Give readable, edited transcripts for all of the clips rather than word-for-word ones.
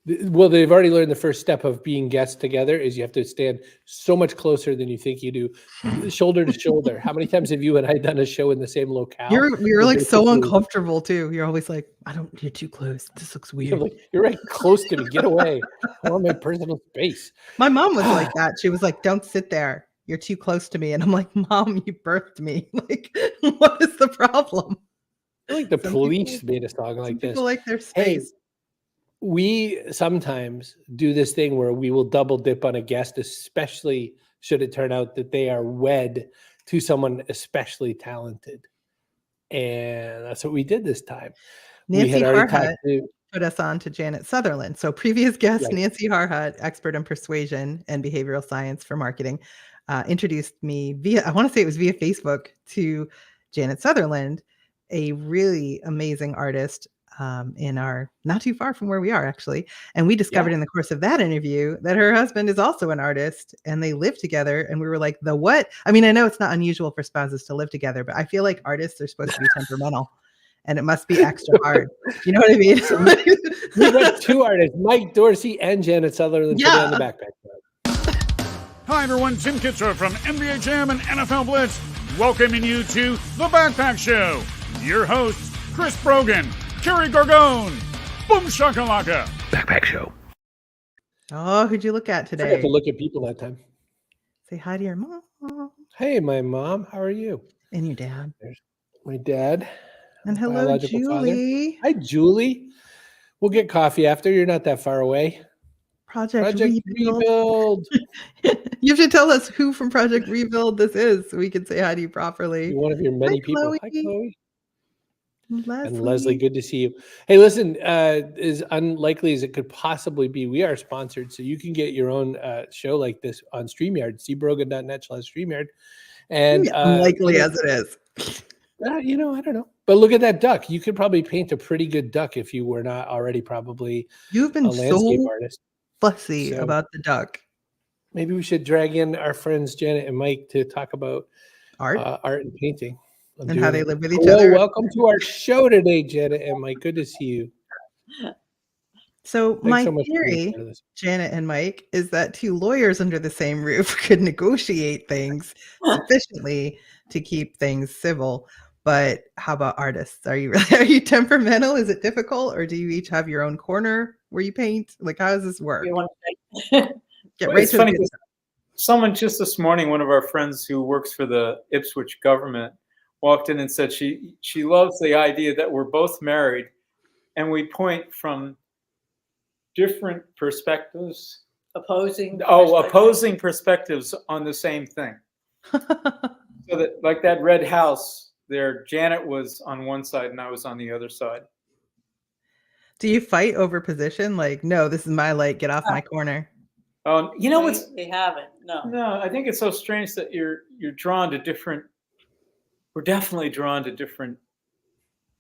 Well, they've already learned the first step of being guests together is you have to stand so much closer than you think you do, shoulder to shoulder. How many times have you and I done a show in the same locale? We were like so uncomfortable too. You're always like, you're too close. This looks weird. You're right close to me. Get away. I want my personal space. My mom was like that. She was like, don't sit there. You're too close to me. And I'm like, Mom, you birthed me. Like, what is the problem? I feel like the police made a song like this. People like their space. Hey, we sometimes do this thing where we will double dip on a guest, especially should it turn out that they are wed to someone especially talented. And that's what we did this time. Nancy Harhut put us on to Janet Sutherland. So previous guest, right. Nancy Harhut, expert in persuasion and behavioral science for marketing, introduced me via Facebook to Janet Sutherland, a really amazing artist in our not too far from where we are actually. And we discovered in the course of that interview that her husband is also an artist and they live together. And we were like, the what? I mean, I know it's not unusual for spouses to live together, but I feel like artists are supposed to be temperamental and it must be extra hard. You know what I mean? We've got two artists, Mike Dorsey and Janet Sutherland, sitting on the backpack. Hi everyone, Tim Kitzer from NBA Jam and NFL Blitz, welcoming you to The Backpack Show. Your hosts, Chris Brogan, Kerry Gorgone, boom shakalaka. Backpack Show. Oh, who'd you look at today? I have to look at people that time. Say hi to your mom. Hey, my mom. How are you? And your dad. There's my dad. And hello, Julie. Father. Hi, Julie. We'll get coffee after. You're not that far away. Project Rebuild. You should tell us who from Project Rebuild this is so we can say hi to you properly. You're one of your many people. Chloe. Hi, Chloe. Leslie. And Leslie, good to see you. Hey, listen, as unlikely as it could possibly be, we are sponsored, so you can get your own show like this on StreamYard, cbrogan.net/StreamYard. And unlikely as it is. I don't know. But look at that duck. You could probably paint a pretty good duck if you were not already probably You've been a landscape so artist. Fussy about the duck. Maybe we should drag in our friends Janet and Mike to talk about art and painting. And how they live with each other. Welcome to our show today, Janet and Mike. Good to see you. So my theory, Janet and Mike, is that two lawyers under the same roof could negotiate things sufficiently to keep things civil. But how about artists? Are you temperamental? Is it difficult? Or do you each have your own corner where you paint? Like, how does this work? It's funny. Someone just this morning, one of our friends who works for the Ipswich government, walked in and said she loves the idea that we're both married and we point from different perspectives. Opposing perspectives on the same thing. So that, like that red house there, Janet was on one side and I was on the other side. Do you fight over position? Like, no, this is my light, get off my corner. You know what's they haven't. No, I think it's so strange that you're drawn to different. We're definitely drawn to different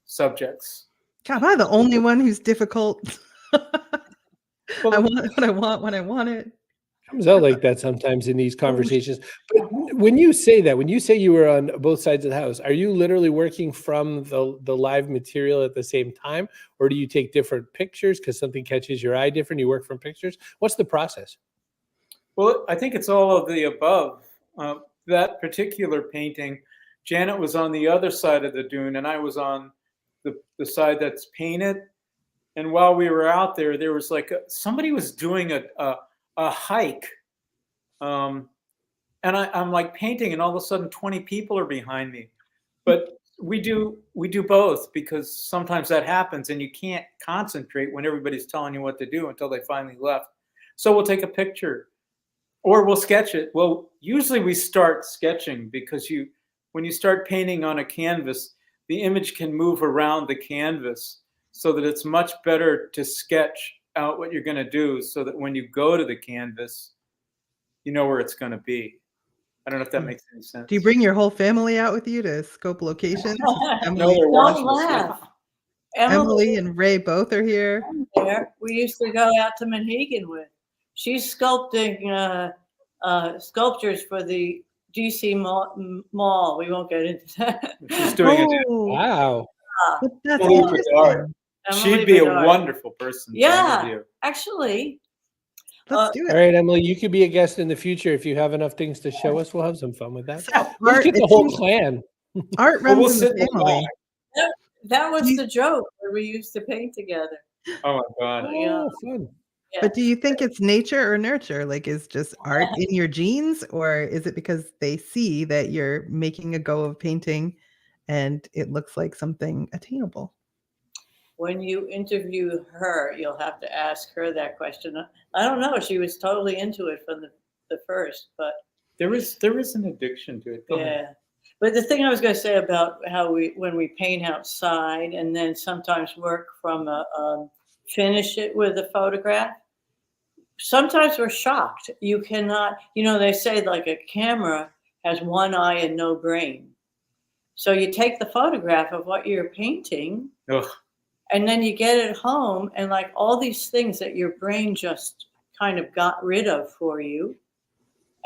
subjects. God, am I the only one who's difficult? Well, I want what I want when I want it. Comes out like that sometimes in these conversations. But when you say that, when you say you were on both sides of the house, are you literally working from the live material at the same time? Or do you take different pictures because something catches your eye different? You work from pictures? What's the process? Well, I think it's all of the above. That particular painting, Janet was on the other side of the dune and I was on the side that's painted. And while we were out there, there was like somebody was doing a hike. And I'm like painting and all of a sudden 20 people are behind me. But we do both because sometimes that happens and you can't concentrate when everybody's telling you what to do until they finally left. So we'll take a picture or we'll sketch it. Well, usually we start sketching because when you start painting on a canvas, the image can move around the canvas so that it's much better to sketch out what you're going to do so that when you go to the canvas, you know where it's going to be. I don't know if that makes any sense. Do you bring your whole family out with you to scope locations? Emily and Ray both are here. We used to go out to Manhegan with. She's sculpting sculptures for the DC mall. We won't get into that. She's doing it. Wow. That's interesting. She'd be a wonderful person to interview. Actually. Let's do it. All right, Emily, you could be a guest in the future if you have enough things to show us. We'll have some fun with that. So, Let's get the whole clan. Art runs in the family. That was the joke where we used to paint together. Oh my God. Oh, fun. Yeah. But do you think it's nature or nurture? Like, is just art in your genes, or is it because they see that you're making a go of painting and it looks like something attainable? When you interview her, you'll have to ask her that question. I don't know. She was totally into it from the first, but there is an addiction to it. Go ahead. But the thing I was going to say about how when we paint outside and then sometimes work from finish it with a photograph, sometimes we're shocked. You cannot, they say like a camera has one eye and no brain. So you take the photograph of what you're painting. Ugh. And then you get it home and like all these things that your brain just kind of got rid of for you.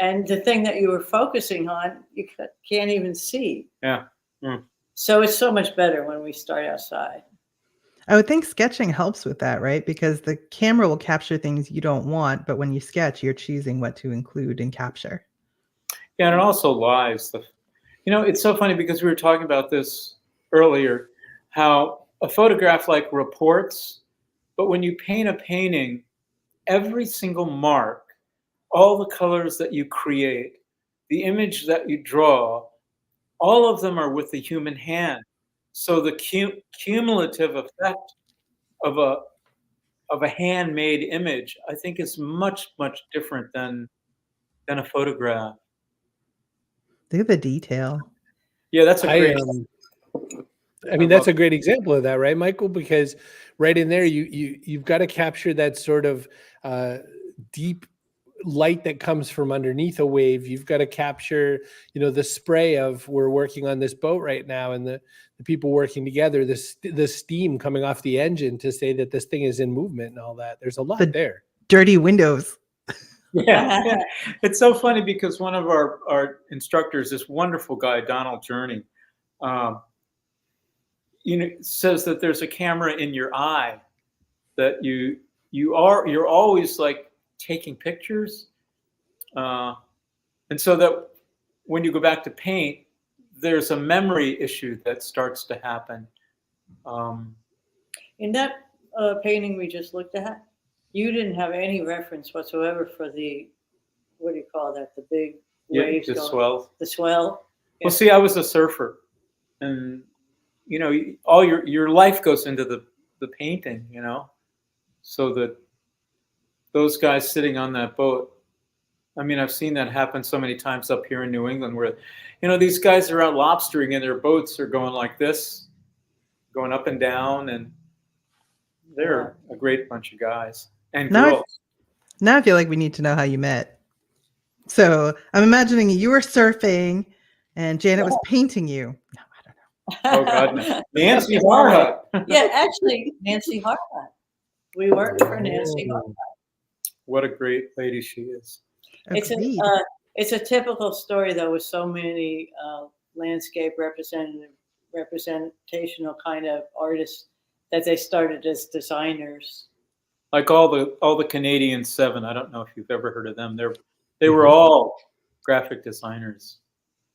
And the thing that you were focusing on, you can't even see. Yeah. Mm. So it's so much better when we start outside. I would think sketching helps with that, right? Because the camera will capture things you don't want, but when you sketch, you're choosing what to include and capture. Yeah, and it also lies. It's so funny because we were talking about this earlier, how a photograph like reports, but when you paint a painting, every single mark, all the colors that you create, the image that you draw, all of them are with the human hand. So the cumulative effect of a handmade image, I think, is much, much different than a photograph. Look at the detail. Yeah, that's a great. I mean, that's a great example of that, right, Michael? Because right in there, you've got to capture that sort of deep light that comes from underneath a wave. You've got to capture, the spray of we're working on this boat right now, and the people working together, the steam coming off the engine to say that this thing is in movement and all that. There's a lot there. Dirty windows. Yeah. It's so funny because one of our instructors, this wonderful guy, Donald Journey, says that there's a camera in your eye that you're always like taking pictures. And so that when you go back to paint, there's a memory issue that starts to happen. In that painting we just looked at, you didn't have any reference whatsoever for the, what do you call that? The big waves. The swell. The swell. Yeah. Well, see, I was a surfer, and all your life goes into the painting, so that those guys sitting on that boat. I mean, I've seen that happen so many times up here in New England where, these guys are out lobstering and their boats are going like this, going up and down, and they're a great bunch of guys and girls. Now I feel like we need to know how you met. So I'm imagining you were surfing and Janet was painting you. No, I don't know. Oh, God, no. Nancy Harhut. Yeah, actually, Nancy Harhut. We worked for Nancy Harhut. What a great lady she is. It's a typical story, though, with so many landscape representational kind of artists that they started as designers. Like all the Canadian 7. I don't know if you've ever heard of them. They were all graphic designers.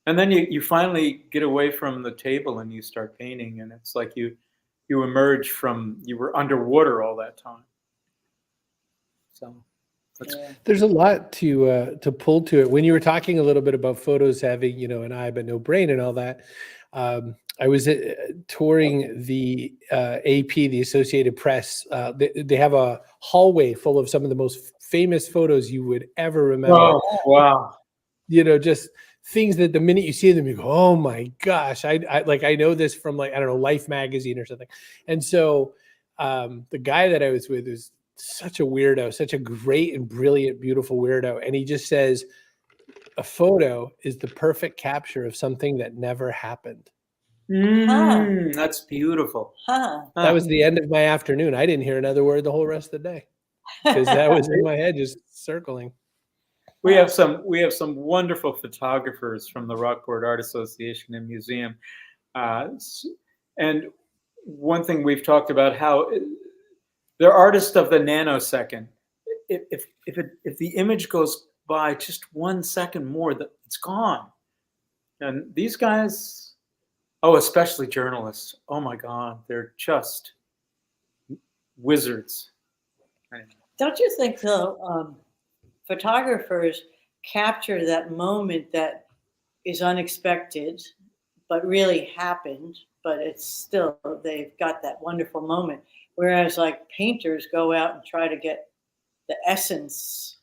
And then you finally get away from the table and you start painting, and it's like you emerge from, you were underwater all that time. So there's a lot to pull to it. When you were talking a little bit about photos having, an eye but no brain and all that, I was touring the AP, the Associated Press. They have a hallway full of some of the most famous photos you would ever remember. Oh, wow. Just things that the minute you see them, you go, oh my gosh, I know this from Life magazine or something. And so the guy that I was with was such a weirdo, such a great and brilliant, beautiful weirdo. And he just says, a photo is the perfect capture of something that never happened. That's beautiful. That was the end of my afternoon. I didn't hear another word the whole rest of the day because that was in my head, just circling. We have some wonderful photographers from the Rockport Art Association and Museum, and one thing we've talked about, how they're artists of the nanosecond. If the image goes by just 1 second more, that it's gone. And these guys, oh, especially journalists, oh my God, they're just wizards. Don't you think, though, photographers capture that moment that is unexpected, but really happened, but it's still, they've got that wonderful moment. Whereas like painters go out and try to get the essence.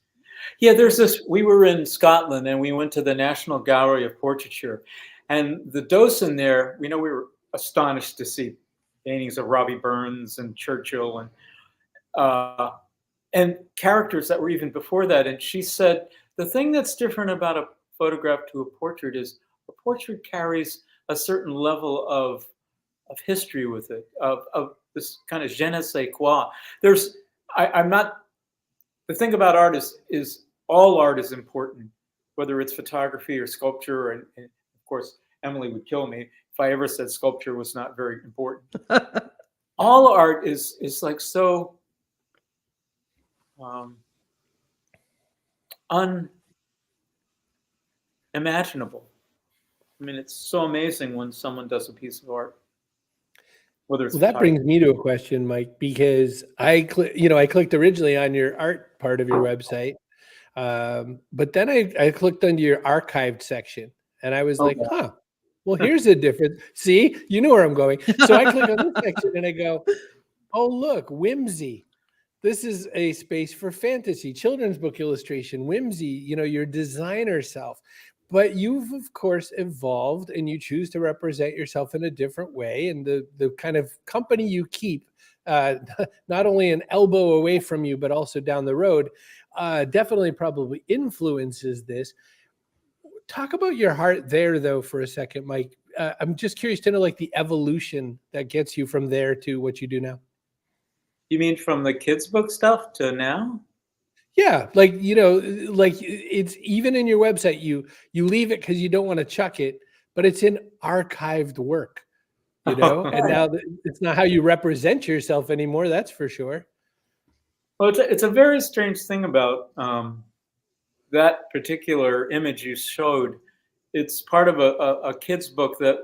Yeah, there's this, we were in Scotland and we went to the National Gallery of Portraiture, and the docent there, we were astonished to see paintings of Robbie Burns and Churchill and characters that were even before that. And she said, the thing that's different about a photograph to a portrait is a portrait carries a certain level of history with it, of this kind of je ne sais quoi. I'm not, the thing about art is all art is important, whether it's photography or sculpture. And of course, Emily would kill me if I ever said sculpture was not very important. All art is like so unimaginable. I mean, it's so amazing when someone does a piece of art. Well, that brings me to a question, Mike, because I clicked originally on your art part of your website, but then I clicked onto your archived section, and I was like, huh, well, here's a difference. See, you know where I'm going. So I click on this section and I go, oh, look, whimsy. This is a space for fantasy, children's book illustration, whimsy, your designer self. But you've, of course, evolved and you choose to represent yourself in a different way. And the kind of company you keep, not only an elbow away from you, but also down the road, definitely probably influences this. Talk about your heart there, though, for a second, Mike. I'm just curious to know, like, the evolution that gets you from there to what you do now. You mean from the kids' book stuff to now? Yeah, like, like it's even in your website, you leave it because you don't want to chuck it, but it's in archived work, and now it's not how you represent yourself anymore. That's for sure. Well, it's a very strange thing about that particular image you showed. It's part of a kid's book that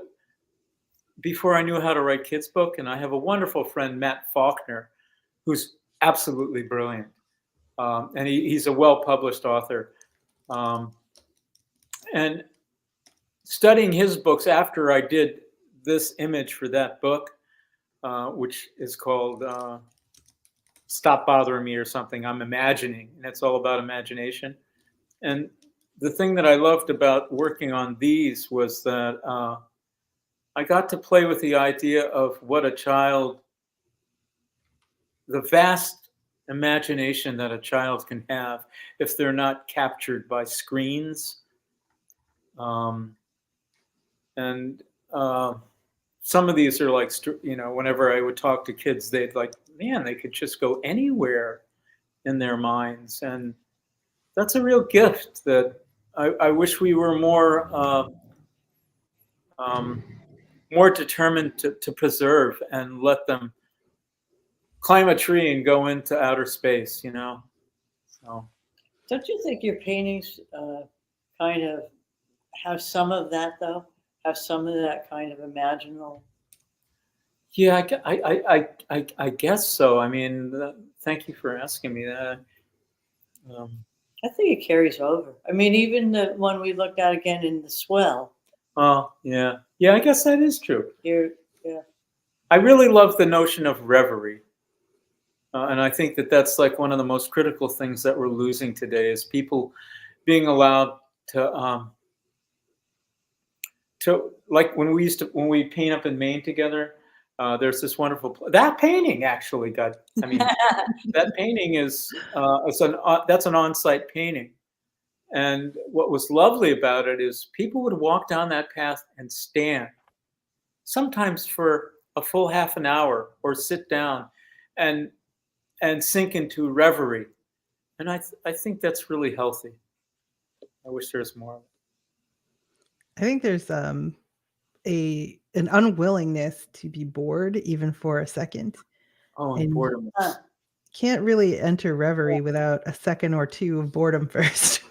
before I knew how to write kids' book, and I have a wonderful friend, Matt Faulkner, who's absolutely brilliant. And he's a well-published author. And studying his books after I did this image for that book, which is called Stop Bothering Me or something, I'm imagining, and it's all about imagination. And the thing that I loved about working on these was that I got to play with the idea of what a child, the vast imagination that a child can have if they're not captured by screens. And some of these are like, whenever I would talk to kids, they'd like, man, they could just go anywhere in their minds. And that's a real gift that I wish we were more determined to preserve and let them climb a tree and go into outer space, So, don't you think your paintings kind of have some of that, though? Have some of that kind of imaginal? Yeah, I guess so. I mean, thank you for asking me that. I think it carries over. I mean, even the one we looked at again in the swell. Oh, yeah. Yeah, I guess that is true. Yeah. I really love the notion of reverie. And I think that that's like one of the most critical things that we're losing today is people being allowed to like when we paint up in Maine together, there's this wonderful, that painting actually got, that painting is, that's an on-site painting. And what was lovely about it is people would walk down that path and stand, sometimes for a full half an hour, or sit down and sink into reverie. And I think that's really healthy. I wish there was more of it. I think there's an unwillingness to be bored even for a second. Oh, And boredom. can't really enter reverie without a second or two of boredom first.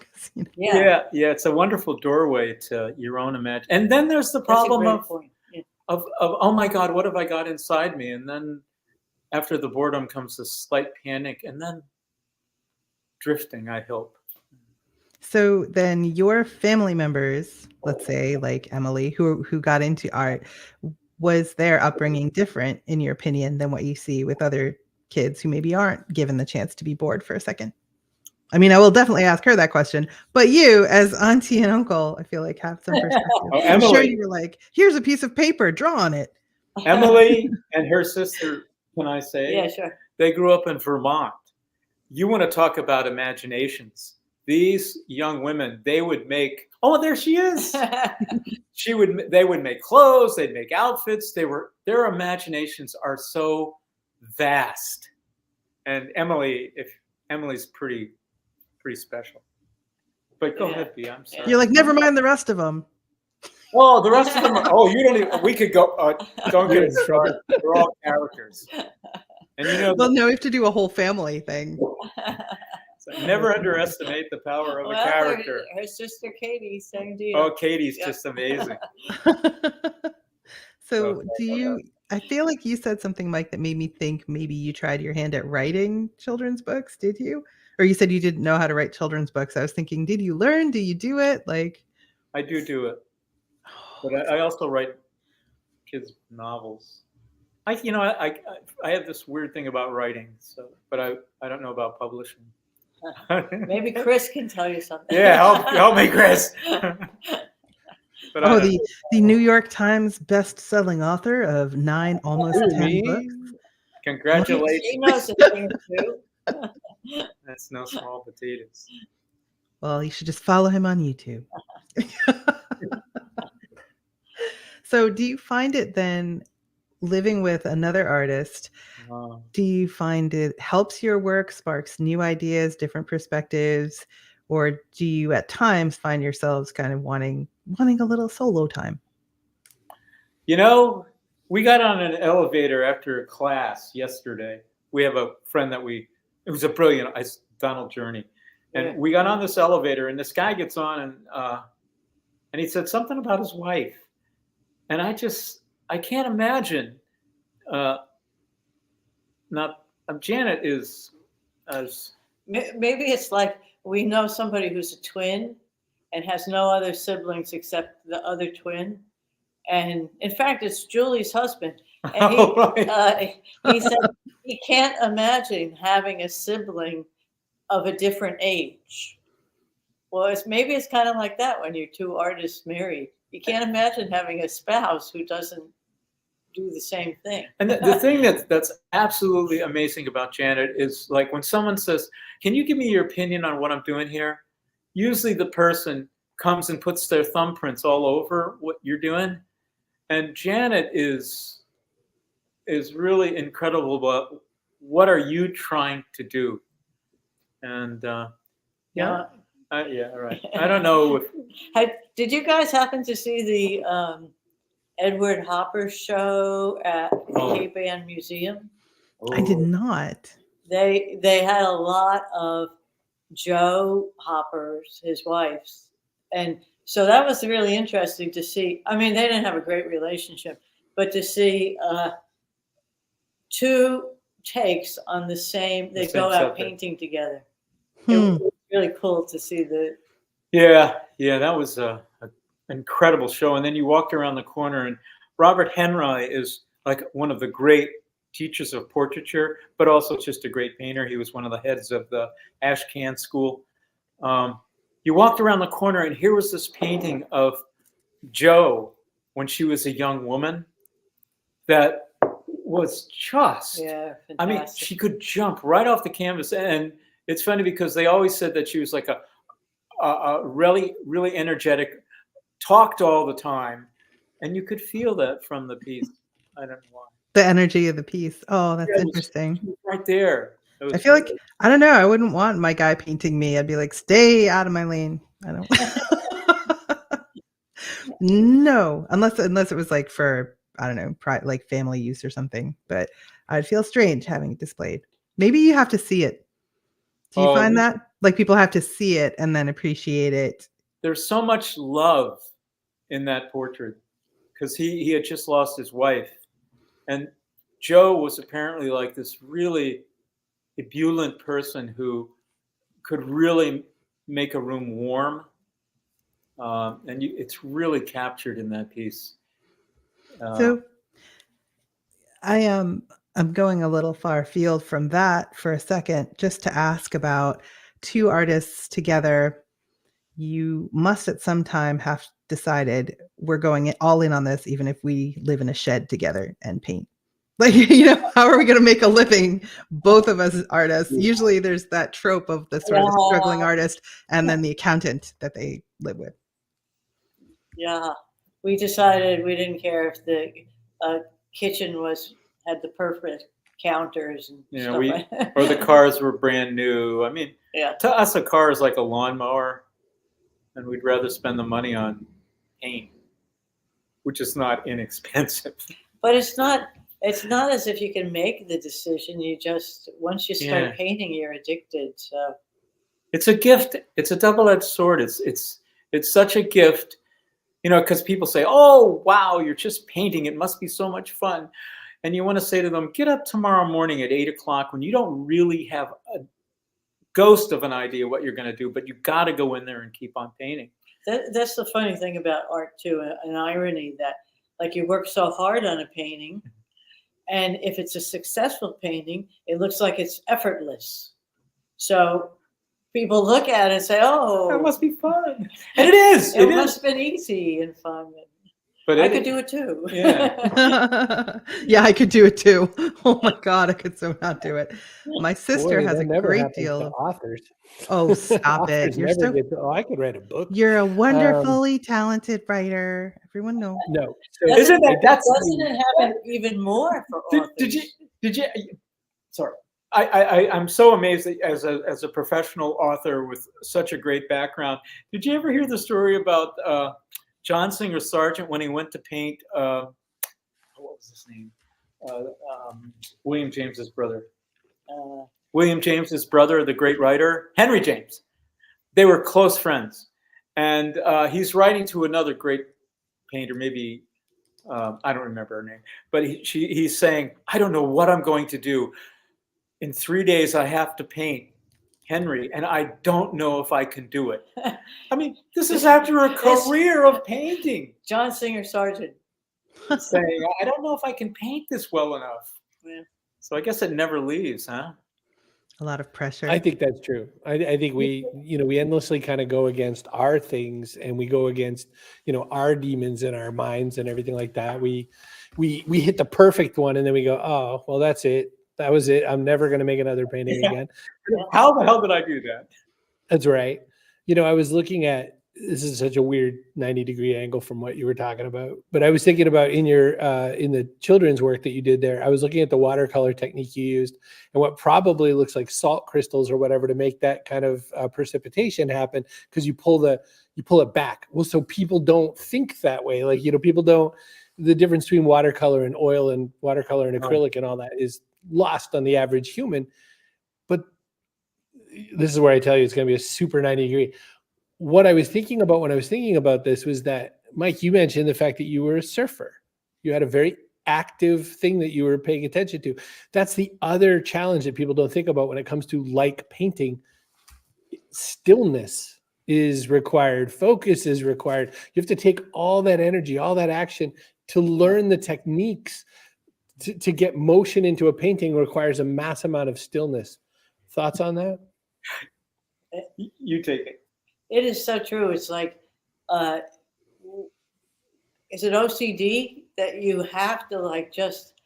Yeah, it's a wonderful doorway to your own imagination. And then there's the problem of oh my God, what have I got inside me? And then after the boredom comes a slight panic, and then drifting, I hope. So then your family members, let's say like Emily, who got into art, was their upbringing different, in your opinion, than what you see with other kids who maybe aren't given the chance to be bored for a second? I mean, I will definitely ask her that question, but you as auntie and uncle, I feel like have some perspective. I'm sure you were like, here's a piece of paper, draw on it. Emily and her sister, can I say? Yeah, sure. They grew up in Vermont. You want to talk about imaginations. These young women, they would make, oh, there she is. They would make clothes, they'd make outfits. Their imaginations are so vast. And Emily's pretty special. But go ahead, B. I'm sorry. You're like, never mind the rest of them. Oh, the rest of them. You don't even. We could go. Don't get in trouble. They're all characters. And well, no, we have to do a whole family thing. So never underestimate the power of a character. Her sister Katie, same deal. Oh, Katie's just amazing. So I feel like you said something, Mike, that made me think maybe you tried your hand at writing children's books. Did you? Or you said you didn't know how to write children's books. I was thinking, did you learn? Do you do it? Like, I do it. But I also write kids' novels. I have this weird thing about writing, but I don't know about publishing. Maybe Chris can tell you something. Yeah, help me, Chris. But the New York Times best-selling author of 9 almost 10 books. Congratulations. She knows a thing too. That's no small potatoes. Well, you should just follow him on YouTube. So do you find it then, living with another artist, do you find it helps your work, sparks new ideas, different perspectives, or do you at times find yourselves kind of wanting a little solo time? We got on an elevator after a class yesterday. We have a friend it was a brilliant, Donald Journey. And we got on this elevator, and this guy gets on, and he said something about his wife. And I can't imagine. Janet is as. Maybe it's like we know somebody who's a twin and has no other siblings except the other twin. And in fact, it's Julie's husband. And he said he can't imagine having a sibling of a different age. Well, maybe it's kind of like that when you're two artists married. You can't imagine having a spouse who doesn't do the same thing. And the thing that's absolutely amazing about Janet is, like, when someone says, "Can you give me your opinion on what I'm doing here?" Usually the person comes and puts their thumbprints all over what you're doing. And Janet is really incredible about what are you trying to do. And yeah, right. I don't know if. Did you guys happen to see the Edward Hopper show at the Cape Ann Museum? I did not. They had a lot of Joe Hopper's, his wife's, and so that was really interesting to see. I mean, they didn't have a great relationship, but to see two takes on the same. They go out subject. Painting together. It was really cool to see the. Yeah, that was an incredible show. And then you walked around the corner, and Robert Henry is like one of the great teachers of portraiture, but also just a great painter. He was one of the heads of the Ashcan School. You walked around the corner, and here was this painting of Jo when she was a young woman that was just, fantastic. I mean, she could jump right off the canvas. And it's funny because they always said that she was like a really, really energetic, talked all the time. And you could feel that from the piece. I don't know why. The energy of the piece. Oh, that's interesting. It was right there. I feel like, I don't know, I wouldn't want my guy painting me. I'd be like, stay out of my lane. I don't. No, unless it was like for, I don't know, like family use or something. But I'd feel strange having it displayed. Maybe you have to see it. Do you find that? Like people have to see it and then appreciate it? There's so much love in that portrait because he had just lost his wife. And Joe was apparently like this really ebullient person who could really make a room warm. And it's really captured in that piece. So I'm going a little far afield from that for a second, just to ask about two artists together. You must at some time have decided we're going all in on this, even if we live in a shed together and paint. Like, how are we going to make a living? Both of us as artists. Usually there's that trope of the sort of the struggling artist and then the accountant that they live with. Yeah, we decided we didn't care if the kitchen had the perfect counters and stuff like that. Or the cars were brand new. I mean, to us, a car is like a lawnmower, and we'd rather spend the money on paint, which is not inexpensive. But it's not as if you can make the decision. You just, once you start painting, you're addicted. So it's a gift. It's a double-edged sword. It's such a gift, because people say, "Oh, wow, you're just painting. It must be so much fun." And you want to say to them, get up tomorrow morning at 8 o'clock when you don't really have a ghost of an idea what you're going to do, but you got to go in there and keep on painting. That's the funny thing about art too, an irony that like you work so hard on a painting, and if it's a successful painting, it looks like it's effortless. So people look at it and say, "Oh, that must be fun," and it is. It must have been easy and fun. But I could do it too. Yeah. Yeah, I could do it too. Oh my God, I could so not do it. My sister has a great deal of authors. Oh, stop it. You're so I could write a book. You're a wonderfully talented writer. Everyone knows. No. So doesn't it happen even more for authors? Did you sorry. I'm so amazed that as a professional author with such a great background. Did you ever hear the story about John Singer Sargent when he went to paint, what was his name? William James's brother. William James's brother, the great writer, Henry James. They were close friends. And he's writing to another great painter, maybe, I don't remember her name, but he's saying, I don't know what I'm going to do. In 3 days, I have to paint Henry, and I don't know if I can do it. I mean, this is after a career of painting. John Singer Sargent saying, I don't know if I can paint this well enough. Yeah. So I guess it never leaves, huh? A lot of pressure. I think that's true. I think we endlessly kind of go against our things, and we go against, our demons in our minds and everything like that. We hit the perfect one, and then we go, oh, well, that's it. That was it. I'm never going to make another painting again. How the hell did I do that? That's right. I was looking at, this is such a weird 90-degree angle from what you were talking about, but I was thinking about in the children's work that you did there, I was looking at the watercolor technique you used and what probably looks like salt crystals or whatever to make that kind of precipitation happen, because you pull it back. Well, so people don't think that way. Like, people don't, the difference between watercolor and oil and watercolor and acrylic and all that is lost on the average human. But this is where I tell you it's going to be a super 90-degree. What I was thinking about when I was thinking about this was that, Mike, you mentioned the fact that you were a surfer. You had a very active thing that you were paying attention to. That's the other challenge that people don't think about when it comes to painting. Stillness is required. Focus is required. You have to take all that energy, all that action to learn the techniques. To get motion into a painting requires a mass amount of stillness. Thoughts on that? You take it. It is so true. It's like, is it OCD that you have to just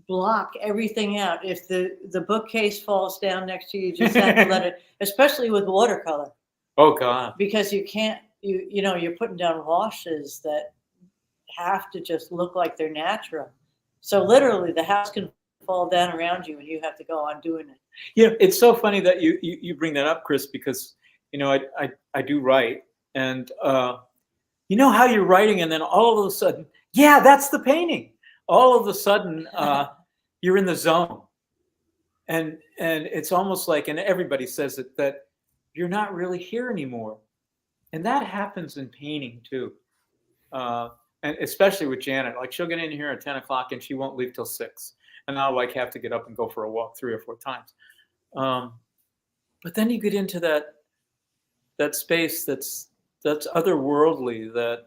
block everything out? If the bookcase falls down next to you, you just have to let it, especially with watercolor. Oh God. Because you can't, you're putting down washes that have to just look like they're natural. So literally the house can fall down around you and you have to go on doing it. It's so funny that you bring that up, Chris, because, I do write, and you know how you're writing, and then all of a sudden, yeah, that's the painting. All of a sudden, you're in the zone, and it's almost like, and everybody says it, that you're not really here anymore, and that happens in painting too, and especially with Janet. Like, she'll get in here at 10 o'clock and she won't leave till 6, and I'll like have to get up and go for a walk 3 or 4 times. But then you get into that space that's otherworldly.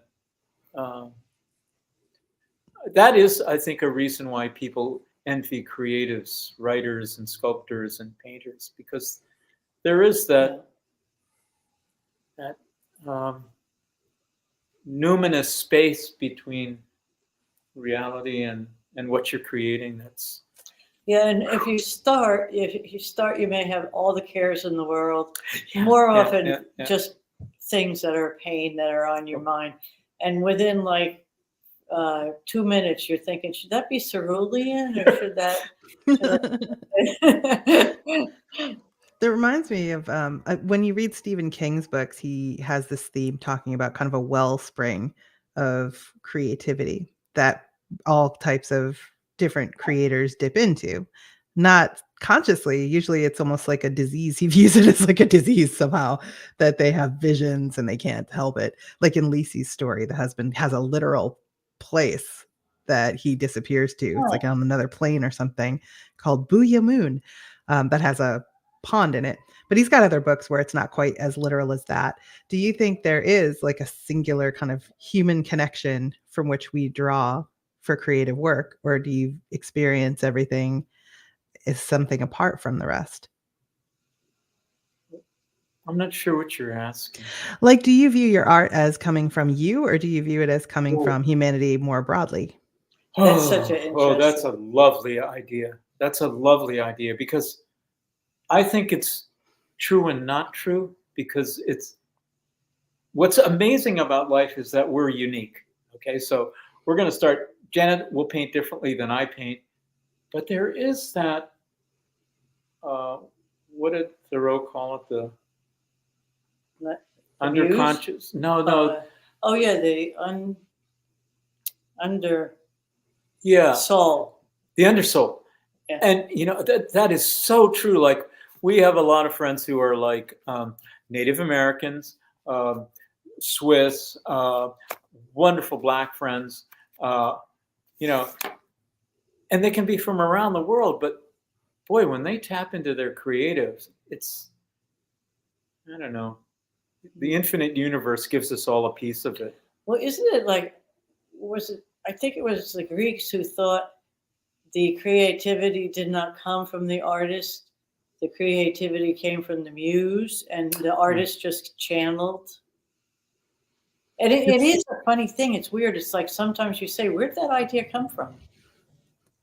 That is, I think, a reason why people envy creatives, writers and sculptors and painters, because there is that numinous space between reality and what you're creating. That's and if you start, you may have all the cares in the world. More often, just things that are pain that are on your mind, and within like 2 minutes, you're thinking, should that be cerulean or should that? That reminds me of when you read Stephen King's books, he has this theme talking about kind of a wellspring of creativity that all types of different creators dip into, not consciously. Usually it's almost like a disease. He views it as like a disease somehow, that they have visions and they can't help it. Like in Lisi's story, the husband has a literal place that he disappears to. It's like on another plane or something, called Booyah Moon, that has a pond in it. But he's got other books where it's not quite as literal as that. Do you think there is like a singular kind of human connection from which we draw for creative work, or do you experience everything as something apart from the rest? I'm not sure what you're asking. Like, do you view your art as coming from you, or do you view it as coming from humanity more broadly? That's such an interesting. That's a lovely idea. That's a lovely idea, because I think it's true and not true, because it's what's amazing about life is that we're unique. Okay, so we're going to start. Janet will paint differently than I paint, but there is that. What did Thoreau call it? The underconscious. No. The under. Yeah. Soul. The undersoul. Yeah. And that is so true. Like, we have a lot of friends who are like Native Americans, Swiss, wonderful Black friends, and they can be from around the world, but boy, when they tap into their creatives, it's, I don't know, the infinite universe gives us all a piece of it. Well, isn't it like, I think it was the Greeks who thought the creativity did not come from the artist. The creativity came from the muse, and the artist just channeled. And it is a funny thing. It's weird. It's like sometimes you say, where'd that idea come from?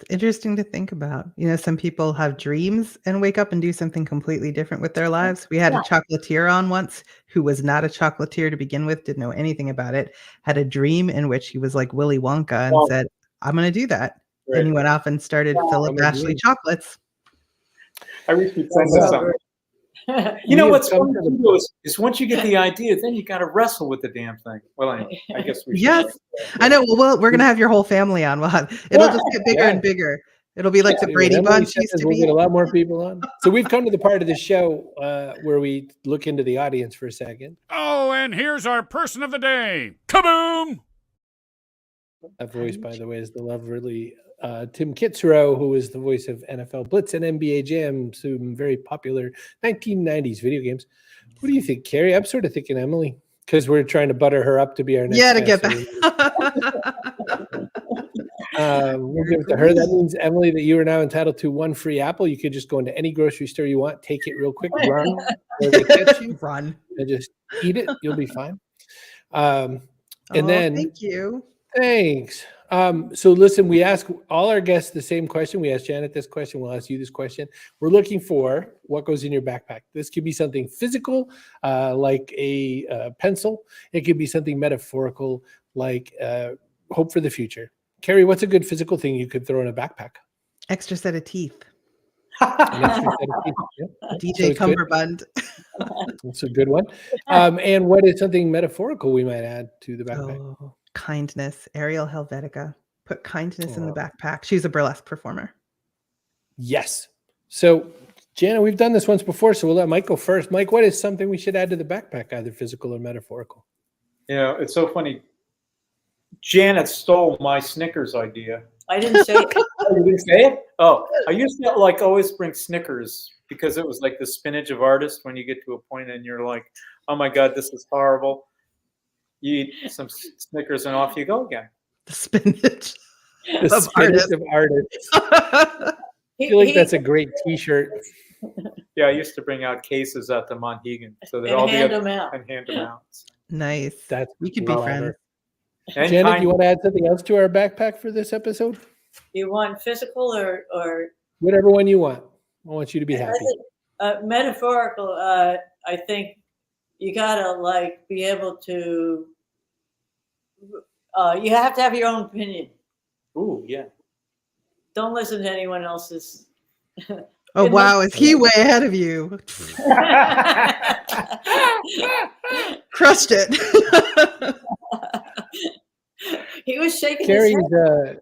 It's interesting to think about. Some people have dreams and wake up and do something completely different with their lives. We had a chocolatier on once who was not a chocolatier to begin with, didn't know anything about it, had a dream in which he was like Willy Wonka and said, I'm going to do that. Right. And he went off and started Philip Ashley chocolates. I wish you'd send us something. What's fun is once you get the idea, then you got to wrestle with the damn thing. Well, I guess we should. Yes, I know. Well, we're going to have your whole family on. It'll just get bigger and bigger. It'll be like the Brady Bunch used to be. We'll get a lot more people on. So we've come to the part of the show where we look into the audience for a second. Oh, and here's our person of the day. Kaboom! That voice, by the way, is the lovely Tim Kitzrow, who is the voice of NFL Blitz and NBA Jam, some very popular 1990s video games. What do you think, Kerry? I'm sort of thinking Emily, because we're trying to butter her up to be our next to get that. We'll give it to her. That means, Emily, that you are now entitled to one free apple. You could just go into any grocery store you want, take it real quick, run where they catch you, run, and just eat it. You'll be fine. And then, thank you. Thanks. So listen, we ask all our guests the same question. We asked Janet this question. We'll ask you this question. We're looking for what goes in your backpack. This could be something physical, like a pencil. It could be something metaphorical, like hope for the future. Kerry, what's a good physical thing you could throw in a backpack? Extra set of teeth. An extra set of teeth. Yeah. DJ Cumberbund. That's a good one. And what is something metaphorical we might add to the backpack? Oh, kindness. Ariel Helvetica put kindness in the backpack. She's a burlesque performer. Yes. So, Jana, we've done this once before, so we'll let Mike go first. Mike, what is something we should add to the backpack, either physical or metaphorical? You know, it's so funny. Janet stole my Snickers idea. I didn't say it. Oh, you didn't say it? Oh, I used to like always bring Snickers because it was like the spinach of artists when you get to a point and you're like, oh my God, this is horrible. You eat some Snickers and off you go again. The spinach. The spinach of artists. I feel like that's a great T-shirt. Yeah, I used to bring out cases out to Monhegan so that and all hand the them out. and hand them out. Nice. We could be friends. And Janet, you want to add something else to our backpack for this episode? You want physical or Whatever one you want. I want you to be happy. metaphorical? I think you gotta like be able to. You have to have your own opinion. Ooh, yeah. Don't listen to anyone else's. Oh, wow. Is he way ahead of you? Crushed it. He was shaking his head.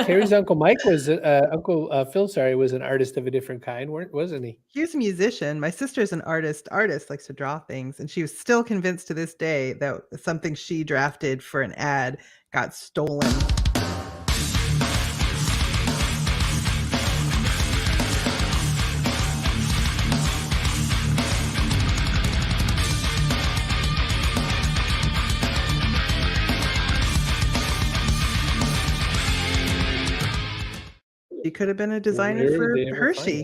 Kerry's Uncle Mike was Uncle Phil. Sorry, was an artist of a different kind, wasn't he? He was a musician. My sister's an artist, likes to draw things, and she was still convinced to this day that something she drafted for an ad got stolen. He could have been a designer for Hershey.